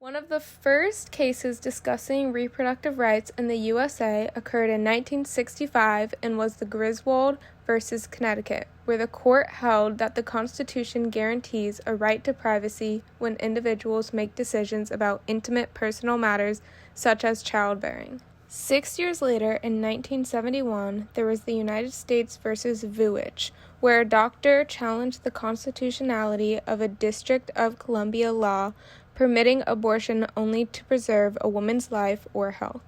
One of the first cases discussing reproductive rights in the USA occurred in 1965 and was the Griswold versus Connecticut, where the court held that the Constitution guarantees a right to privacy when individuals make decisions about intimate personal matters such as childbearing. 6 years later, in 1971, there was the United States versus Vuitch, where a doctor challenged the constitutionality of a District of Columbia law permitting abortion only to preserve a woman's life or health.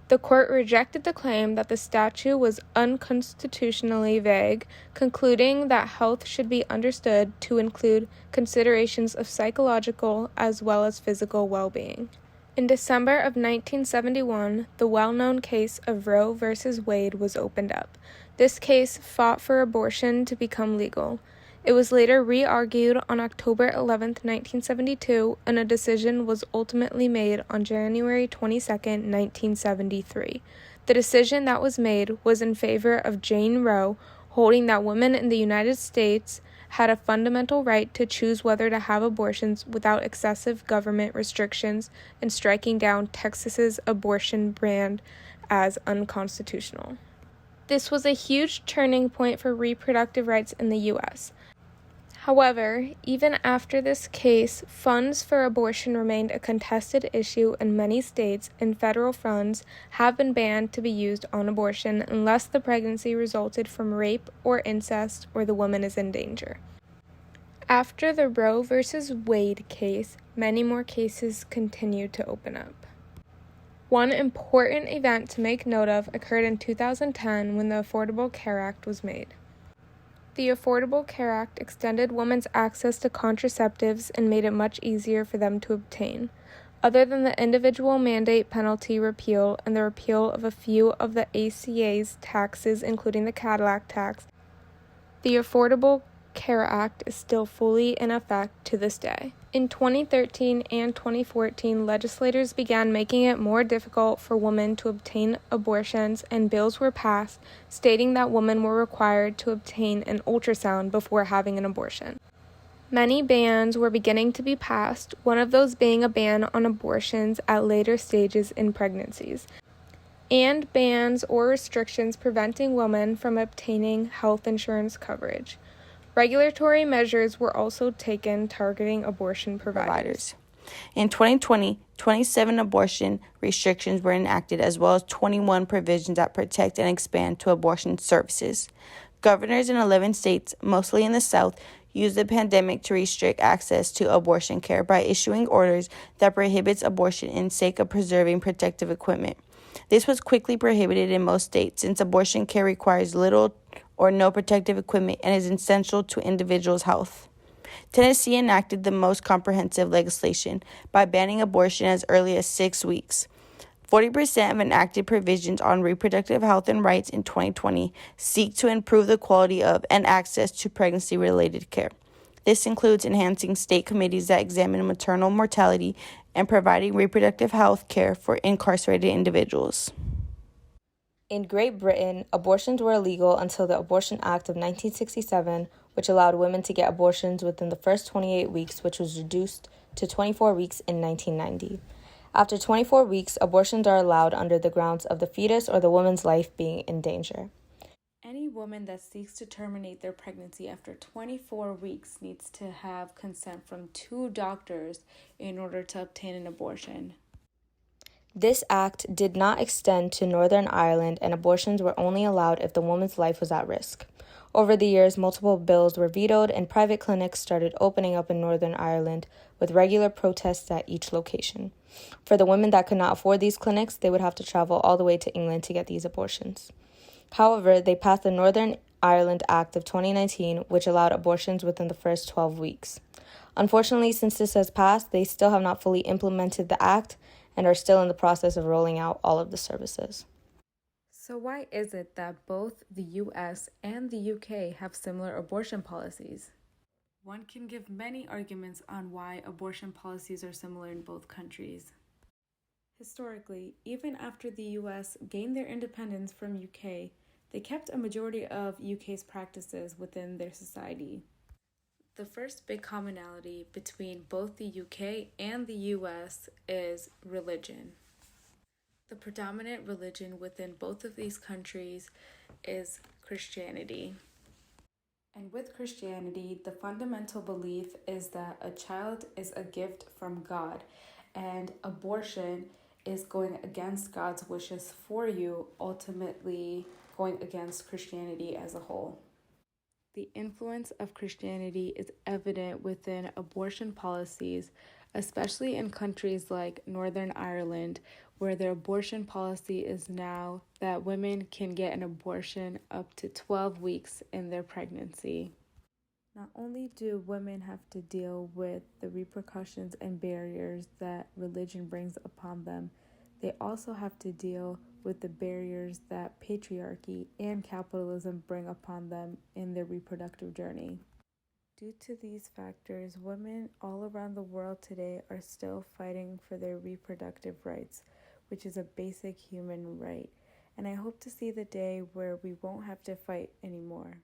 The court rejected the claim that the statute was unconstitutionally vague, concluding that health should be understood to include considerations of psychological as well as physical well-being. In December of 1971, the well-known case of Roe v. Wade was opened up. This case fought for abortion to become legal. It was later re-argued on October 11, 1972, and a decision was ultimately made on January 22, 1973. The decision that was made was in favor of Jane Roe, holding that women in the United States had a fundamental right to choose whether to have abortions without excessive government restrictions, and striking down Texas's abortion ban as unconstitutional. This was a huge turning point for reproductive rights in the U.S. However, even after this case, funds for abortion remained a contested issue in many states, and federal funds have been banned to be used on abortion unless the pregnancy resulted from rape or incest or the woman is in danger. After the Roe v. Wade case, many more cases continued to open up. One important event to make note of occurred in 2010 when the Affordable Care Act was made. The Affordable Care Act extended women's access to contraceptives and made it much easier for them to obtain. Other than the individual mandate penalty repeal and the repeal of a few of the ACA's taxes, including the Cadillac tax, the Affordable Care Act is still fully in effect to this day. In 2013 and 2014, legislators began making it more difficult for women to obtain abortions, and bills were passed stating that women were required to obtain an ultrasound before having an abortion. Many bans were beginning to be passed, one of those being a ban on abortions at later stages in pregnancies, and bans or restrictions preventing women from obtaining health insurance coverage. Regulatory measures were also taken targeting abortion providers. In 2020, 27 abortion restrictions were enacted, as well as 21 provisions that protect and expand to abortion services. Governors in 11 states, mostly in the South, used the pandemic to restrict access to abortion care by issuing orders that prohibits abortion in sake of preserving protective equipment. This was quickly prohibited in most states since abortion care requires little or no protective equipment and is essential to individuals' health. Tennessee enacted the most comprehensive legislation by banning abortion as early as 6 weeks. 40% of enacted provisions on reproductive health and rights in 2020 seek to improve the quality of and access to pregnancy-related care. This includes enhancing state committees that examine maternal mortality and providing reproductive health care for incarcerated individuals. In Great Britain, abortions were illegal until the Abortion Act of 1967, which allowed women to get abortions within the first 28 weeks, which was reduced to 24 weeks in 1990. After 24 weeks, abortions are allowed under the grounds of the fetus or the woman's life being in danger. Any woman that seeks to terminate their pregnancy after 24 weeks needs to have consent from 2 doctors in order to obtain an abortion. This act did not extend to Northern Ireland, and abortions were only allowed if the woman's life was at risk. Over the years, multiple bills were vetoed, and private clinics started opening up in Northern Ireland, with regular protests at each location. For the women that could not afford these clinics, they would have to travel all the way to England to get these abortions. However, they passed the Northern Ireland Act of 2019, which allowed abortions within the first 12 weeks. Unfortunately, since this has passed, they still have not fully implemented the act and are still in the process of rolling out all of the services. So why is it that both the US and the UK have similar abortion policies? One can give many arguments on why abortion policies are similar in both countries. Historically, even after the US gained their independence from UK, they kept a majority of UK's practices within their society. The first big commonality between both the UK and the US is religion. The predominant religion within both of these countries is Christianity. And with Christianity, the fundamental belief is that a child is a gift from God, and abortion is going against God's wishes for you, ultimately going against Christianity as a whole. The influence of Christianity is evident within abortion policies, especially in countries like Northern Ireland, where their abortion policy is now that women can get an abortion up to 12 weeks in their pregnancy. Not only do women have to deal with the repercussions and barriers that religion brings upon them, they also have to deal with the barriers that patriarchy and capitalism bring upon them in their reproductive journey. Due to these factors, women all around the world today are still fighting for their reproductive rights, which is a basic human right. And I hope to see the day where we won't have to fight anymore.